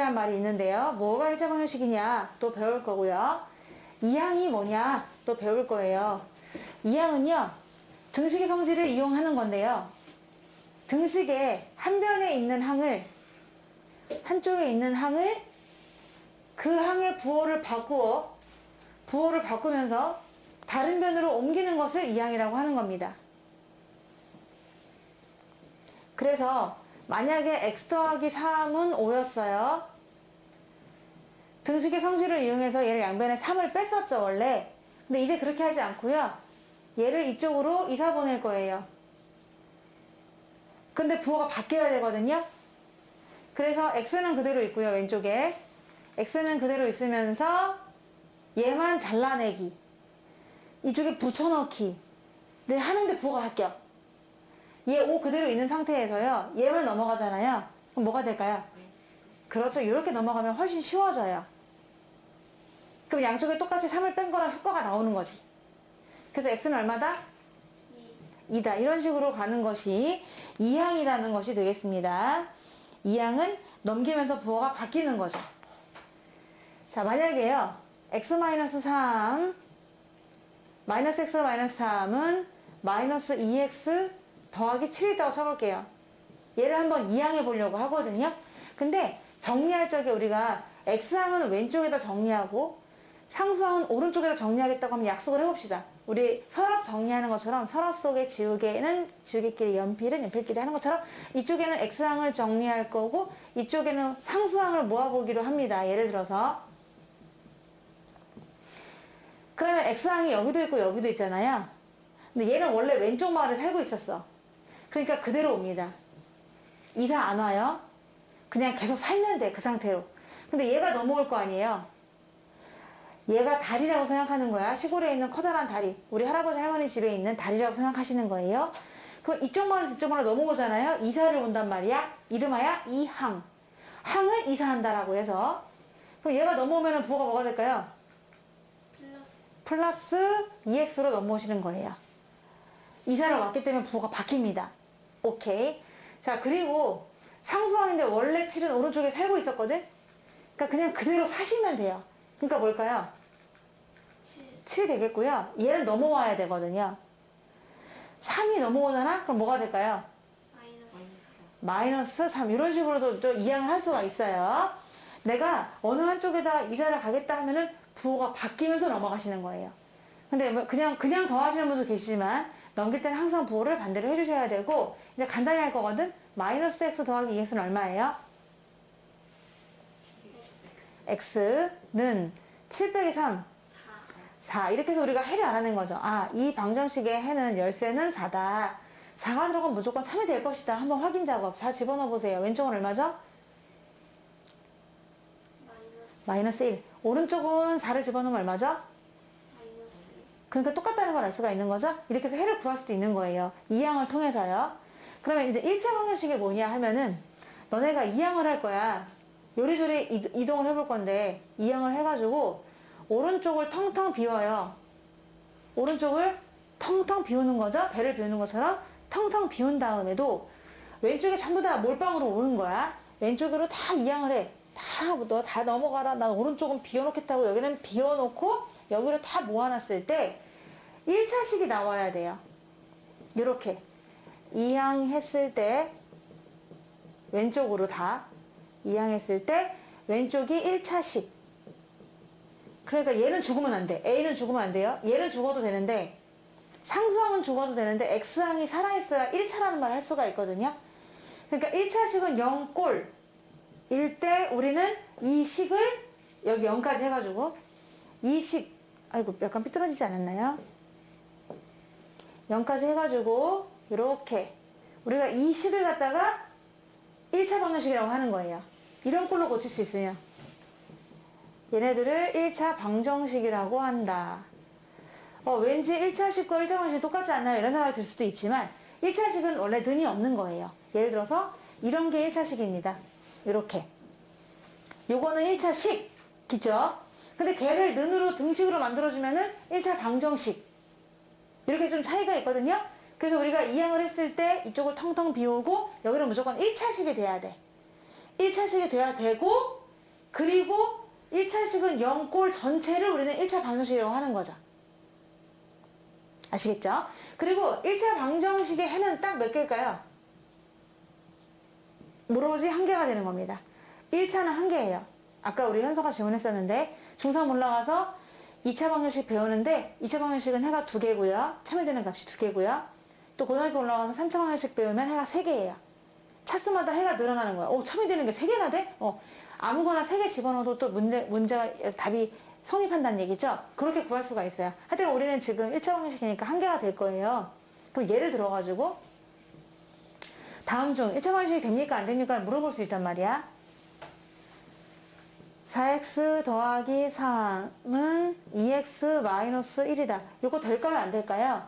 방정식이란 말이 있는데요. 뭐가 1차 방정식이냐 또 배울 거고요. 이항이 뭐냐 또 배울 거예요. 이항은요, 등식의 성질을 이용하는 건데요. 등식의 한 변에 있는 항을, 한쪽에 있는 항을 그 항의 부호를 바꾸면서 다른 변으로 옮기는 것을 이항이라고 하는 겁니다. 그래서 만약에 x 더하기 3은 5였어요. 등식의 성질을 이용해서 얘를 양변에 3을 뺐었죠, 원래. 근데 이제 그렇게 하지 않고요. 얘를 이쪽으로 이사 보낼 거예요. 근데 부호가 바뀌어야 되거든요. 그래서 x는 그대로 있고요, 왼쪽에. x는 그대로 있으면서 얘만 잘라내기, 이쪽에 붙여넣기를 하는데 부호가 바뀌어. 얘 5 그대로 있는 상태에서요, 얘만 넘어가잖아요. 그럼 뭐가 될까요? 그렇죠. 이렇게 넘어가면 훨씬 쉬워져요. 그럼 양쪽에 똑같이 3을 뺀 거랑 효과가 나오는 거지. 그래서 x는 얼마다? 2다. 이런 식으로 가는 것이 이항이라는 것이 되겠습니다. 이항은 넘기면서 부호가 바뀌는 거죠. 자, 만약에요, x-3, 마이너스 x-3은 마이너스 2x 더하기 7이 있다고 쳐볼게요. 얘를 한번 이항해 보려고 하거든요. 근데 정리할 적에 우리가 x항은 왼쪽에다 정리하고 상수항은 오른쪽에다 정리하겠다고 하면 약속을 해봅시다. 우리 서랍 정리하는 것처럼 서랍 속에 지우개는 지우개끼리, 연필은 연필끼리 하는 것처럼 이쪽에는 x항을 정리할 거고 이쪽에는 상수항을 모아보기로 합니다. 예를 들어서 그러면 x항이 여기도 있고 여기도 있잖아요. 근데 얘는 원래 왼쪽 마을에 살고 있었어. 그러니까 그대로 옵니다. 이사 안 와요. 그냥 계속 살면 돼, 그 상태로. 근데 얘가 넘어올 거 아니에요. 얘가 다리라고 생각하는 거야. 시골에 있는 커다란 다리. 우리 할아버지 할머니 집에 있는 다리라고 생각하시는 거예요. 그럼 이쪽 마을에서 이쪽 마을로 넘어오잖아요. 이사를 온단 말이야. 이름하여 이항. 항을 이사한다라고 해서. 그럼 얘가 넘어오면 부호가 뭐가 될까요? 플러스 2x로 넘어오시는 거예요. 이사를 왔기 때문에 부호가 바뀝니다. 오케이. 자, 그리고 상수항인데 원래 7은 오른쪽에 살고 있었거든? 그러니까 그냥 그대로 사시면 돼요. 그러니까 뭘까요? 7이 되겠고요. 얘는 넘어와야 되거든요. 3이 넘어오잖아? 그럼 뭐가 될까요? 마이너스 3. 이런 식으로도 좀 이항을 할 수가 있어요. 내가 어느 한쪽에다 이사를 가겠다 하면은 부호가 바뀌면서 넘어가시는 거예요. 근데 뭐 그냥 더 하시는 분도 계시지만 넘길 때는 항상 부호를 반대로 해주셔야 되고, 이제 간단히 할 거거든? 마이너스 x 더하기 2x는 얼마예요? x는 7 빼기 3. 4. 이렇게 해서 우리가 해를 알아낸 거죠. 아, 이 방정식의 해는 열쇠는 4다. 4가 들어가면 무조건 3이 될 것이다. 한번 확인 작업. 4 집어넣어 보세요. 왼쪽은 얼마죠? 마이너스 1. 오른쪽은 4를 집어넣으면 얼마죠? 그러니까 똑같다는 걸 알 수가 있는 거죠? 이렇게 해서 해를 구할 수도 있는 거예요. 이항을 통해서요. 그러면 이제 1차 방정식이 뭐냐 하면은, 너네가 이항을 할 거야. 요리조리 이동을 해볼 건데, 이항을 해가지고 오른쪽을 텅텅 비워요. 오른쪽을 텅텅 비우는 거죠? 배를 비우는 것처럼 텅텅 비운 다음에도 왼쪽에 전부 다 몰빵으로 오는 거야. 왼쪽으로 다 이항을 해. 너 다 넘어가라. 난 오른쪽은 비워놓겠다고 여기는 비워놓고 여기를 다 모아놨을 때 1차식이 나와야 돼요. 이렇게 이항했을 때 왼쪽으로 다 이항했을 때 왼쪽이 1차식. 그러니까 얘는 죽으면 안 돼. A는 죽으면 안 돼요. 얘는 죽어도 되는데, 상수항은 죽어도 되는데 X항이 살아있어야 1차라는 말을 할 수가 있거든요. 그러니까 1차식은 0꼴일 때 우리는 이 식을 여기 0까지 해가지고 이 식, 아이고 약간 삐뚤어지지 않았나요? 0까지 해가지고 이렇게 우리가 이 식을 갖다가 1차 방정식이라고 하는 거예요. 이런 꼴로 고칠 수 있으면 얘네들을 1차 방정식이라고 한다. 왠지 1차식과 1차 방정식이 똑같지 않나요? 이런 생각이 들 수도 있지만 1차식은 원래 는이 없는 거예요. 예를 들어서 이런 게 1차식입니다. 이렇게. 요거는 1차식. 그죠? 근데 걔를 는으로 등식으로 만들어주면은 1차 방정식. 이렇게 좀 차이가 있거든요. 그래서 우리가 이항을 했을 때 이쪽을 텅텅 비우고 여기는 무조건 1차식이 돼야 돼. 1차식이 돼야 되고 그리고 1차식은 0골 전체를 우리는 1차 방정식이라고 하는 거죠. 아시겠죠? 그리고 1차 방정식의 해는 딱 몇 개일까요? 오로지 한 개가 되는 겁니다. 1차는 한 개예요. 아까 우리 현서가 질문했었는데 중3 올라가서 2차 방정식 배우는데 2차 방정식은 해가 2개고요. 참여되는 값이 2개고요. 또 고등학교 올라가서 3차 방정식 배우면 해가 3개예요. 차수마다 해가 늘어나는 거야. 참여되는 게 3개나 돼? 아무거나 3개 집어넣어도 또 문제가 답이 성립한다는 얘기죠. 그렇게 구할 수가 있어요. 하여튼 우리는 지금 1차 방정식이니까 한 개가 될 거예요. 그럼 예를 들어가지고 다음 중 1차 방정식이 됩니까 안 됩니까 물어볼 수 있단 말이야. 4x 더하기 3은 2x 마이너스 1이다. 이거 될까요 안 될까요?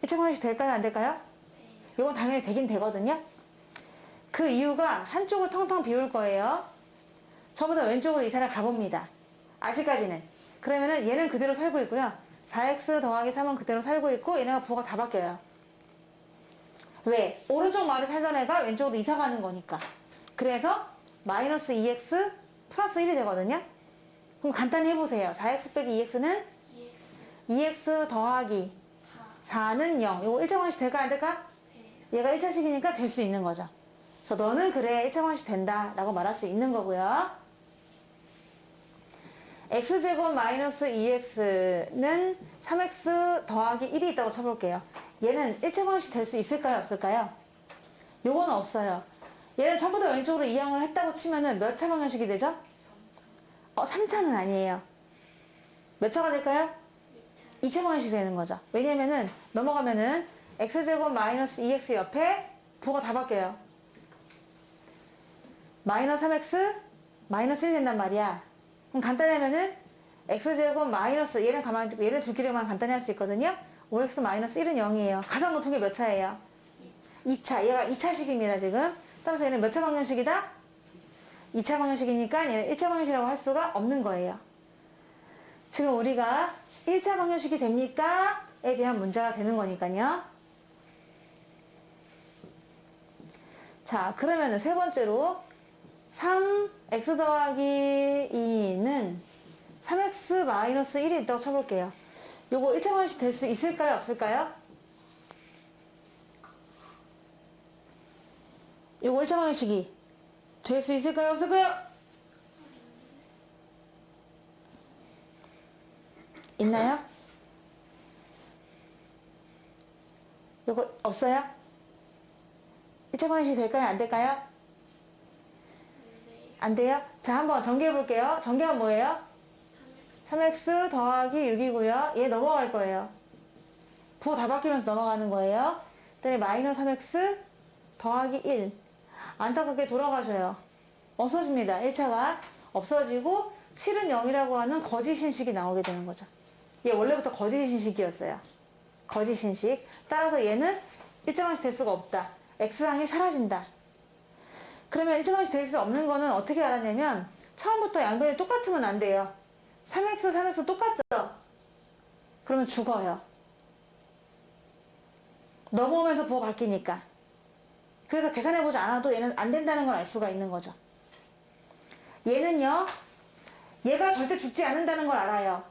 1차 방정식 될까요 안 될까요? 이건 당연히 되긴 되거든요. 그 이유가 한쪽을 텅텅 비울 거예요. 저보다 왼쪽으로 이사를 가봅니다. 아직까지는. 그러면은 얘는 그대로 살고 있고요. 4x 더하기 3은 그대로 살고 있고 얘네가 부호가 다 바뀌어요. 왜? 오른쪽 마을에 살던 애가 왼쪽으로 이사 가는 거니까. 그래서 마이너스 2x 플러스 1이 되거든요. 그럼 간단히 해보세요. 4x 빼기 2x는 2x 더하기 4는 0. 이거 1차 방정식 될까 안 될까? 얘가 1차식이니까 될 수 있는 거죠. 그래서 너는 그래 1차 방정식 된다 라고 말할 수 있는 거고요. x제곱 마이너스 2x는 3x 더하기 1이 있다고 쳐볼게요. 얘는 1차 방정식 될 수 있을까요 없을까요? 요건 없어요. 얘는 전부 다 왼쪽으로 이항을 했다고 치면은 몇 차 방정식이 되죠? 3차는 아니에요. 몇 차가 될까요? 2차 방정식이 되는 거죠. 왜냐면은 넘어가면은 x제곱 마이너스 2x 옆에 부호가 다 바뀌어요. 마이너스 3x 마이너스 1이 된단 말이야. 그럼 간단히 하면은 x제곱 마이너스 얘는 가만히 두고 얘는 둘끼리만 간단히 할 수 있거든요. 5x 마이너스 1은 0이에요. 가장 높은 게 몇 차예요? 2차. 얘가 2차식입니다 지금. 따라서 얘는 몇 차 방정식이다? 2차 방정식이니까 얘는 1차 방정식이라고 할 수가 없는 거예요. 지금 우리가 1차 방정식이 됩니까? 에 대한 문제가 되는 거니까요. 자, 그러면은 세 번째로 3x 더하기 2는 3x 마이너스 1이 있다고 쳐볼게요. 요거 1차 방정식 될 수 있을까요? 없을까요? 요거 1차 방정식이 될 수 있을까요? 없을까요? 있나요? 요거 없어요? 1차 방정식이 될까요? 안 될까요? 안 돼요? 자, 한번 전개해 볼게요. 전개가 뭐예요? 3x 더하기 6이고요. 얘 넘어갈 거예요. 부호 다 바뀌면서 넘어가는 거예요. 그다음에 마이너스 3x 더하기 1. 안타깝게 돌아가셔요. 없어집니다. 1차가 없어지고 7은 0이라고 하는 거짓인식이 나오게 되는 거죠. 얘 원래부터 거짓인식이었어요. 거짓인식. 따라서 얘는 1차 방정식 될 수가 없다. x항이 사라진다. 그러면 1차 방정식 될 수 없는 거는 어떻게 알았냐면 처음부터 양변이 똑같으면 안 돼요. 3x, 3x 똑같죠? 그러면 죽어요. 넘어오면서 부호 바뀌니까. 그래서 계산해보지 않아도 얘는 안 된다는 걸 알 수가 있는 거죠. 얘는요. 얘가 절대 죽지 않는다는 걸 알아요.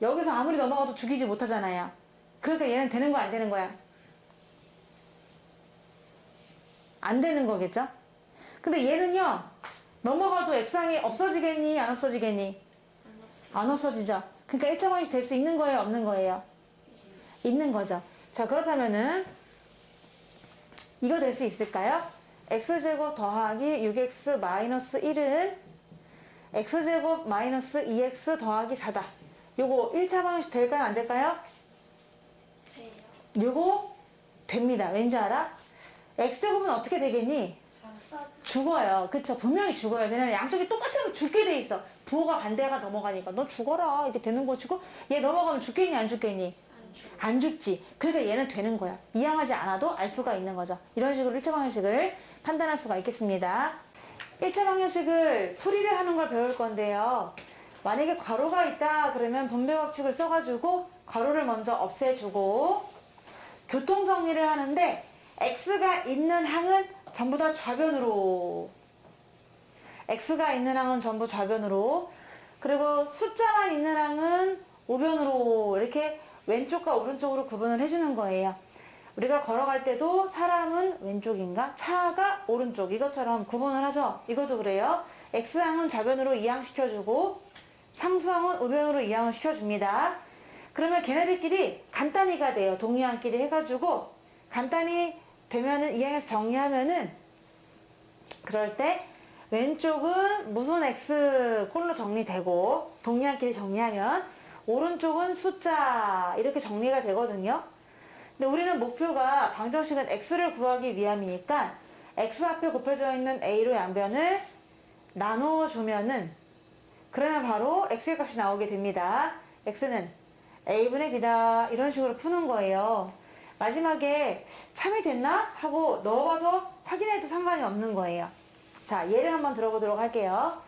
여기서 아무리 넘어가도 죽이지 못하잖아요. 그러니까 얘는 되는 거야 안 되는 거야? 안 되는 거겠죠? 근데 얘는요. 넘어가도 x항이 없어지겠니? 안 없어지겠니? 안 없어지죠. 그러니까 1차 방정식 될 수 있는 거예요? 없는 거예요? 있는 거죠. 자, 그렇다면은 이거 될 수 있을까요? x제곱 더하기 6x 마이너스 1은 x제곱 마이너스 2x 더하기 4다. 요거 1차 방정식 될까요? 안 될까요? 돼요. 요거 됩니다. 왠지 알아? x제곱은 어떻게 되겠니? 죽어요. 그쵸? 분명히 죽어요. 쟤네는 양쪽이 똑같으면 죽게 돼 있어. 부호가 반대가 넘어가니까 너 죽어라 이렇게 되는 것이고 얘 넘어가면 죽겠니 안 죽겠니? 안 죽지. 그러니까 얘는 되는 거야. 이항하지 않아도 알 수가 있는 거죠. 이런 식으로 1차 방정식을 판단할 수가 있겠습니다. 1차 방정식을 풀이를 하는 걸 배울 건데요. 만약에 괄호가 있다 그러면 분배법칙을 써가지고 괄호를 먼저 없애주고 교통정리를 하는데 x가 있는 항은 전부 다 좌변으로 x가 있는 항은 전부 좌변으로, 그리고 숫자만 있는 항은 우변으로 이렇게 왼쪽과 오른쪽으로 구분을 해주는 거예요. 우리가 걸어갈 때도 사람은 왼쪽인가? 차가 오른쪽, 이것처럼 구분을 하죠. 이것도 그래요. x항은 좌변으로 이항시켜주고 상수항은 우변으로 이항을 시켜줍니다. 그러면 걔네들끼리 간단히가 돼요. 동이항끼리 해가지고 간단히 되면은 이항에서 정리하면은, 그럴 때 왼쪽은 무슨 x 꼴로 정리되고 동이항끼리 정리하면 오른쪽은 숫자 이렇게 정리가 되거든요. 근데 우리는 목표가 방정식은 x를 구하기 위함이니까 x 앞에 곱해져 있는 a로 양변을 나누어 주면은, 그러면 바로 x의 값이 나오게 됩니다. x는 a분의 b다, 이런 식으로 푸는 거예요. 마지막에 참이 됐나 하고 넣어봐서 확인해도 상관이 없는 거예요. 자, 예를 한번 들어보도록 할게요.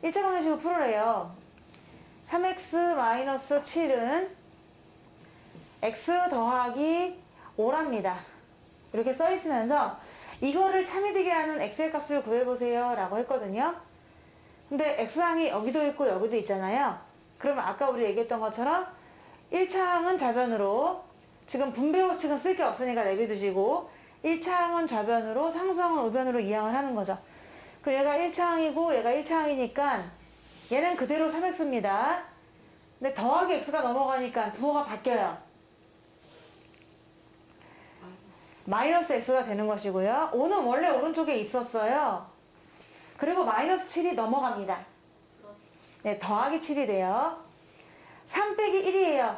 1차 방정식을 풀으래요. 3x-7은 x 더하기 5랍니다. 이렇게 써 있으면서 이거를 참이 되게 하는 x의 값을 구해보세요 라고 했거든요. 근데 x항이 여기도 있고 여기도 있잖아요. 그러면 아까 우리 얘기했던 것처럼 1차항은 좌변으로, 지금 분배 법칙은 쓸 게 없으니까 내비두시고 1차항은 좌변으로 상수항은 우변으로 이항을 하는 거죠. 그럼 얘가 1차항이고 얘가 1차항이니까 얘는 그대로 3x입니다. 근데 더하기 x가 넘어가니까 부호가 바뀌어요. 마이너스 x가 되는 것이고요. 5는 원래 오른쪽에 있었어요. 그리고 마이너스 7이 넘어갑니다. 네, 더하기 7이 돼요. 3 빼기 1이에요.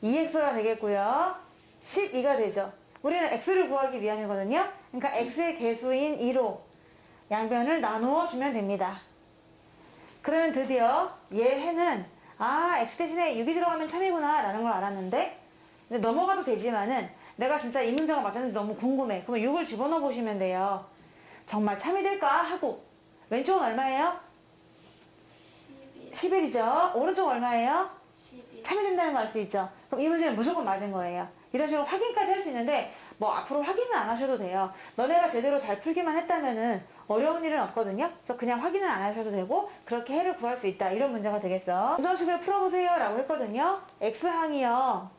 2x가 되겠고요. 12가 되죠. 우리는 x를 구하기 위함이거든요. 그러니까 x의 개수인 2로 양변을 나누어 주면 됩니다. 그러면 드디어 얘 해는 x 대신에 6이 들어가면 참이구나 라는 걸 알았는데, 근데 넘어가도 되지만은 내가 진짜 이 문제가 맞았는지 너무 궁금해. 그러면 6을 집어넣어 보시면 돼요. 정말 참이 될까 하고. 왼쪽은 얼마예요? 11이죠. 오른쪽 얼마예요? 12. 참이 된다는 걸 알 수 있죠. 그럼 이 문제는 무조건 맞은 거예요. 이런 식으로 확인까지 할 수 있는데 뭐 앞으로 확인은 안 하셔도 돼요. 너네가 제대로 잘 풀기만 했다면은 어려운 일은 없거든요. 그래서 그냥 확인은 안 하셔도 되고 그렇게 해를 구할 수 있다, 이런 문제가 되겠어. 방정식을 풀어보세요 라고 했거든요. x항이요,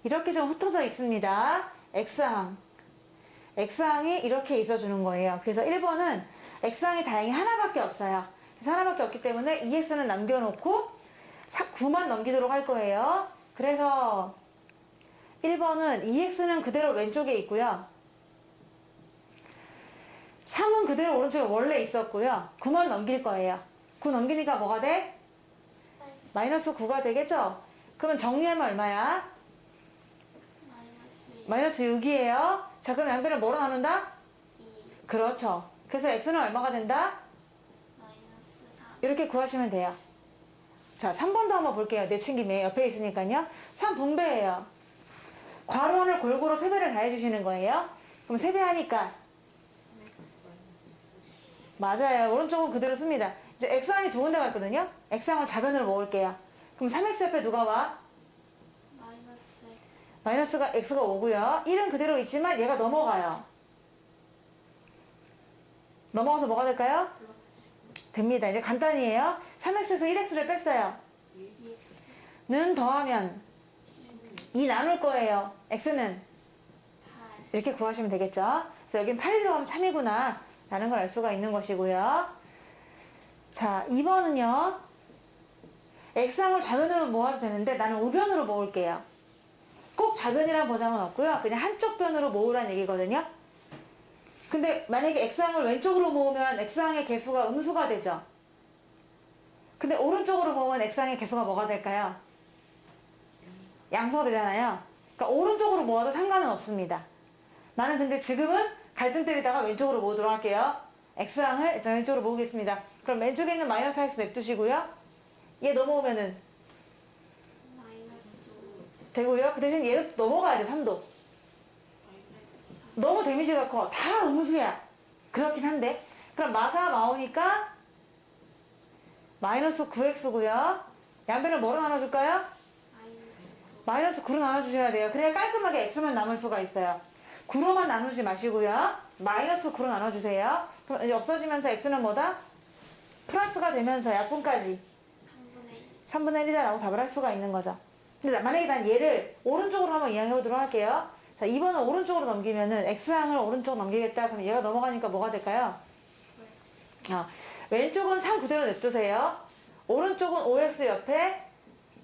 이렇게 좀 흩어져 있습니다. x항이 이렇게 있어주는 거예요. 그래서 1번은 x항이 다행히 하나밖에 없어요. 그래서 하나밖에 없기 때문에 2x는 남겨놓고 9만 넘기도록 할 거예요. 그래서 1번은 2x는 그대로 왼쪽에 있고요. 3은 그대로 오른쪽에 원래 있었고요. 9만 넘길 거예요. 9 넘기니까 뭐가 돼? 마이너스 9가 되겠죠? 그러면 정리하면 얼마야? 마이너스 6이에요. 자, 그럼 양변을 뭐로 나눈다? 2. 그렇죠. 그래서 x는 얼마가 된다? 마이너스 3. 이렇게 구하시면 돼요. 자, 3번도 한번 볼게요. 내친김에 옆에 있으니까요. 3 분배예요. 괄호를 골고루 3배를 다 해주시는 거예요. 그럼 3배 하니까 맞아요. 오른쪽은 그대로 씁니다. 이제 x항이 두 군데가 있거든요. x항을 좌변으로 모을게요. 그럼 3x 옆에 누가 와? 마이너스 x. 마이너스가 x가 오고요. 1은 그대로 있지만 얘가 넘어가요. 넘어가서 뭐가 될까요? 됩니다. 이제 간단히에요. 3x에서 1x를 뺐어요. 2x. 는 더하면 2 나눌 거예요. x는 8. 이렇게 구하시면 되겠죠. 그래서 여긴 8이 들어가면 참이구나 라는 걸 알 수가 있는 것이고요. 자, 2번은요. x항을 좌변으로 모아도 되는데 나는 우변으로 모을게요. 꼭 좌변이란 보장은 없고요. 그냥 한쪽 변으로 모으란 얘기거든요. 근데 만약에 x항을 왼쪽으로 모으면 x항의 개수가 음수가 되죠. 근데 오른쪽으로 모으면 x항의 개수가 뭐가 될까요? 양수가 되잖아요. 그러니까 오른쪽으로 모아도 상관은 없습니다. 나는 근데 지금은 갈등 때리다가 왼쪽으로 모으도록 할게요. x항을 일단 왼쪽으로 모으겠습니다. 그럼 왼쪽에 있는 마이너스 x 냅두시고요. 얘 넘어오면은 마이너스 5x. 되고요. 그 대신 얘도 넘어가야 돼, 3도. 마이너스 3. 너무 데미지가 커. 다 음수야. 그렇긴 한데. 그럼 마사 나오니까 마이너스 9x고요. 양변을 뭐로 나눠줄까요? 마이너스 9. 마이너스 9로 나눠주셔야 돼요. 그래야 깔끔하게 x만 남을 수가 있어요. 9로만 나누지 마시고요. 마이너스 9로 나눠주세요. 그럼 이제 없어지면서 x는 뭐다? 플러스가 되면서 약분까지 3분의 1. 3분의 1이다라고 답을 할 수가 있는 거죠. 근데 만약에 난 얘를 오른쪽으로 한번 이해해 보도록 할게요. 자, 2번은 오른쪽으로 넘기면은 x항을 오른쪽으로 넘기겠다. 그럼 얘가 넘어가니까 뭐가 될까요? 5x. 왼쪽은 3 그대로 냅두세요. 오른쪽은 5x 옆에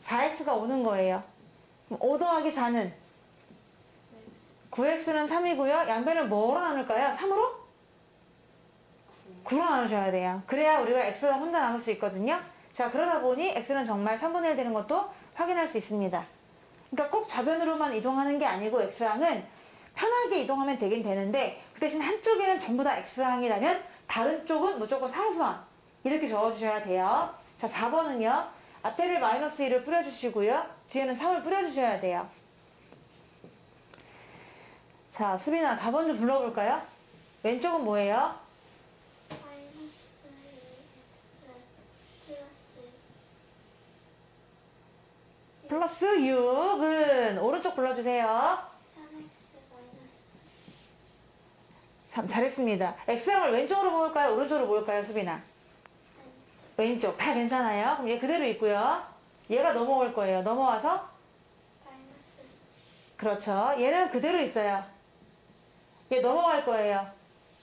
4x가 오는 거예요. 그럼 5 더하기 4는 9x는 3이고요. 양변을 뭐로 나눌까요? 3으로? 9로 나누셔야 돼요. 그래야 우리가 x가 혼자 나눌 수 있거든요. 자, 그러다 보니 x는 정말 3분의 1 되는 것도 확인할 수 있습니다. 그러니까 꼭 좌변으로만 이동하는 게 아니고 x항은 편하게 이동하면 되긴 되는데 그 대신 한쪽에는 전부 다 x항이라면 다른 쪽은 무조건 상수항 이렇게 적어주셔야 돼요. 자, 4번은요. 앞에를 마이너스 1을 뿌려주시고요. 뒤에는 3을 뿌려주셔야 돼요. 자, 수빈아 4번 좀 불러볼까요? 왼쪽은 뭐예요? 마이너스 2x 플러스 플러스 6은 오른쪽 불러주세요. 3x 마이너스 3, 잘했습니다. x항을 왼쪽으로 모을까요? 오른쪽으로 모을까요, 수빈아? 왼쪽. 다 괜찮아요. 그럼 얘 그대로 있고요. 얘가 넘어올 거예요. 넘어와서 마이너스 그렇죠. 얘는 그대로 있어요. 얘 넘어갈 거예요.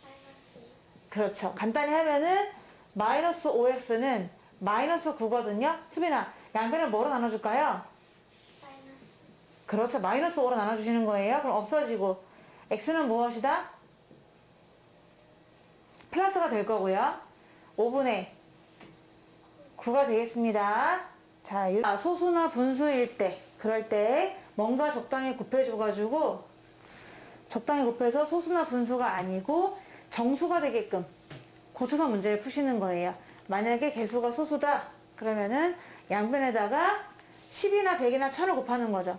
마이너스 그렇죠. 간단히 하면은 마이너스 5x는 마이너스 9거든요. 수빈아, 양변을 뭐로 나눠줄까요? 마이너스 그렇죠. 마이너스 5로 나눠주시는 거예요. 그럼 없어지고 x는 무엇이다? 플러스가 될 거고요. 5분의 9가 되겠습니다. 자, 소수나 분수일 때 그럴 때 뭔가 적당히 곱해줘가지고 적당히 곱해서 소수나 분수가 아니고 정수가 되게끔 고쳐서 문제를 푸시는 거예요. 만약에 개수가 소수다 그러면은 양변에다가 10이나 100이나 1000을 곱하는 거죠.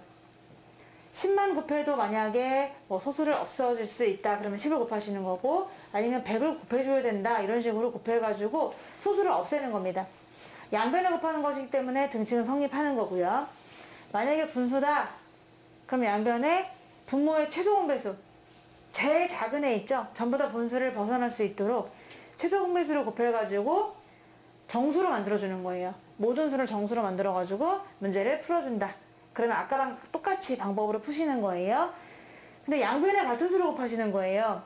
10만 곱해도 만약에 뭐 소수를 없어질 수 있다 그러면 10을 곱하시는 거고 아니면 100을 곱해줘야 된다 이런 식으로 곱해가지고 소수를 없애는 겁니다. 양변에 곱하는 것이기 때문에 등식은 성립하는 거고요. 만약에 분수다 그럼 양변에 분모의 최소 공배수 제일 작은 애 있죠? 전부 다 분수를 벗어날 수 있도록 최소 공배수를 곱해가지고 정수로 만들어주는 거예요. 모든 수를 정수로 만들어가지고 문제를 풀어준다. 그러면 아까랑 똑같이 방법으로 푸시는 거예요. 근데 양변에 같은 수를 곱하시는 거예요.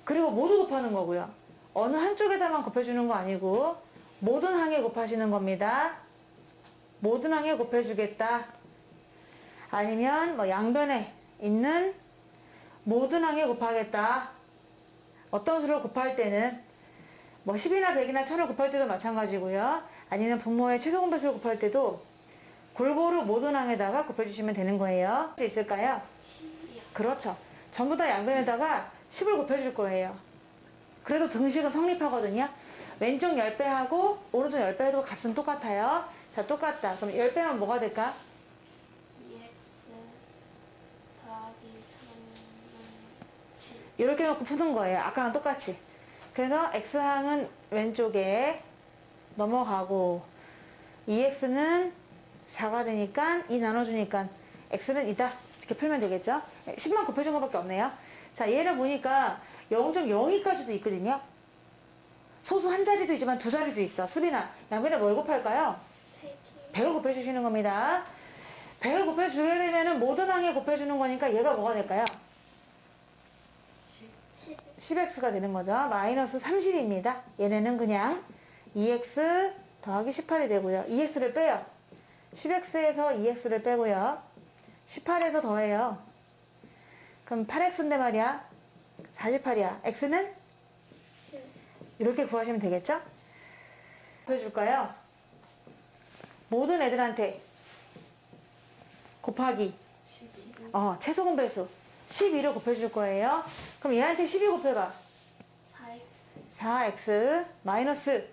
그리고 모두 곱하는 거고요. 어느 한쪽에다만 곱해주는 거 아니고 모든 항에 곱하시는 겁니다. 모든 항에 곱해주겠다. 아니면 뭐 양변에 있는 모든 항에 곱하겠다. 어떤 수를 곱할 때는 뭐 10이나 100이나 1000을 곱할 때도 마찬가지고요. 아니면 분모의 최소 공배수를 곱할 때도 골고루 모든 항에다가 곱해주시면 되는 거예요. 할 수 있을까요? 10이요. 그렇죠. 전부 다 양변에다가 10을 곱해줄 거예요. 그래도 등식은 성립하거든요. 왼쪽 10배하고 오른쪽 10배도 값은 똑같아요. 자, 똑같다. 그럼 10배하면 뭐가 될까? 2x 더하기 3은 7. 이렇게 놓고 푸는 거예요. 아까랑 똑같이. 그래서 x항은 왼쪽에 넘어가고 2x는 4가 되니까 2 나눠주니까 x는 2다. 이렇게 풀면 되겠죠? 10만 곱해준 것밖에 없네요. 자, 얘를 보니까 0.02까지도 있거든요. 소수 한 자리도 있지만 두 자리도 있어. 수빈아, 양변에 뭘 곱할까요? 100을 곱해주시는 겁니다. 100을 곱해주게 되면은 모든 항에 곱해주는 거니까 얘가 뭐가 될까요? 10x가 되는 거죠. 마이너스 30입니다. 얘네는 그냥 2x 더하기 18이 되고요. 2x를 빼요. 10x에서 2x를 빼고요. 18에서 더해요. 그럼 8x인데 말이야. 48이야. x는? 이렇게 구하시면 되겠죠? 곱해줄까요? 모든 애들한테 곱하기 최소 공배수 12를 곱해줄 거예요. 그럼 얘한테 12 곱해봐. 4x 4x 마이너스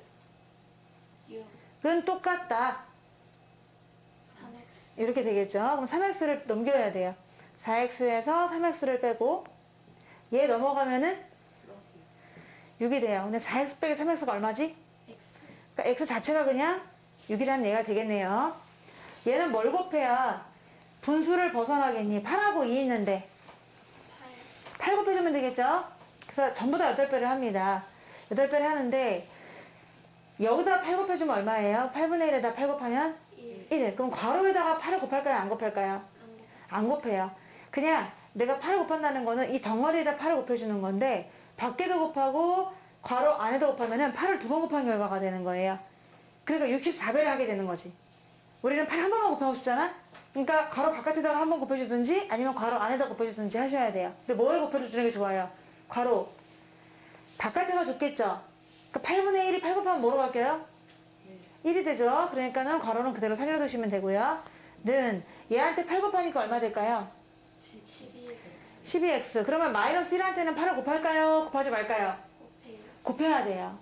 6은 똑같다. 3x 이렇게 되겠죠. 그럼 3x를 넘겨야 돼요. 4x에서 3x를 빼고 얘 넘어가면은 6이 돼요. 근데 4x 빼기 3x가 얼마지? x 그러니까 x 자체가 그냥 6이라는 얘가 되겠네요. 얘는 뭘 곱해야 분수를 벗어나겠니? 8하고 2 있는데 8 8 곱해주면 되겠죠? 그래서 전부 다 8배를 합니다. 8배를 하는데 여기다 8 곱해주면 얼마예요? 8분의 1에다 8 곱하면 1. 그럼 괄호에다가 8을 곱할까요? 안 곱할까요? 안 곱해요. 그냥 내가 8을 곱한다는 거는 이 덩어리에다 8을 곱해주는 건데 밖에도 곱하고 괄호 안에도 곱하면은 8을 2번 곱한 결과가 되는 거예요. 그러니까 64배를 하게 되는 거지. 우리는 8 한 번만 곱하고 싶잖아? 그러니까 괄호 바깥에다가 한 번 곱해주든지 아니면 괄호 안에다 곱해주든지 하셔야 돼요. 근데 뭘 곱해주는 게 좋아요? 괄호 바깥에가 좋겠죠? 그러니까 8분의 1이 8 곱하면 뭐로 바뀌어요? 1이 되죠? 그러니까는 괄호는 그대로 살려두시면 되고요. 는 얘한테 8 곱하니까 얼마 될까요? 12x 12x. 그러면 마이너스 1한테는 8을 곱할까요? 곱하지 말까요? 곱해요. 곱해야 돼요.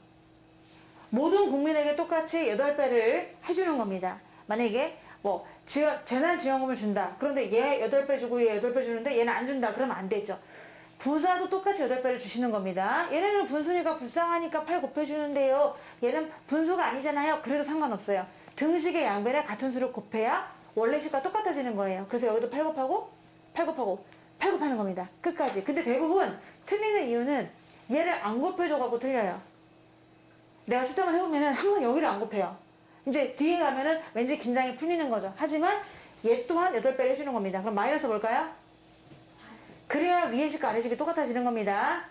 모든 국민에게 똑같이 8배를 해주는 겁니다. 만약에 뭐 재난지원금을 준다. 그런데 얘 8배 주고 얘 8배 주는데 얘는 안 준다. 그러면 안 되죠. 부사도 똑같이 8배를 주시는 겁니다. 얘네는 분순이가 불쌍하니까 8 곱해주는데요. 얘는 분수가 아니잖아요. 그래도 상관없어요. 등식의 양변에 같은 수를 곱해야 원래 식과 똑같아지는 거예요. 그래서 여기도 8 곱하고 8 곱하고 8 곱하는 겁니다. 끝까지. 근데 대부분 틀리는 이유는 얘를 안 곱해줘갖고 틀려요. 내가 수정을 해보면은 항상 여기를 안 곱해요. 이제 뒤에 가면은 왠지 긴장이 풀리는 거죠. 하지만 얘 또한 8배를 해주는 겁니다. 그럼 마이너스 볼까요? 그래야 위에 식과 아래 식이 똑같아지는 겁니다.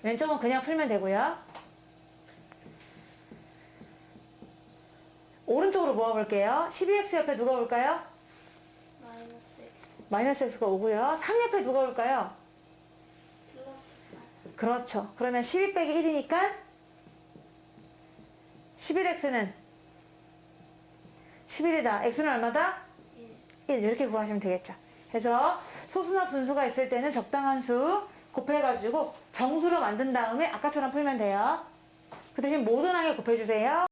왼쪽은 그냥 풀면 되고요. 오른쪽으로 모아볼게요. 12x 옆에 누가 올까요? 마이너스 x 마이너스 x가 오고요. 3 옆에 누가 올까요? 플러스 8 그렇죠. 그러면 12 빼기 1이니까 11x는 11이다. x는 얼마다? 1 1 이렇게 구하시면 되겠죠. 그래서 소수나 분수가 있을 때는 적당한 수 곱해가지고 정수로 만든 다음에 아까처럼 풀면 돼요. 그 대신 모든 항에 곱해주세요.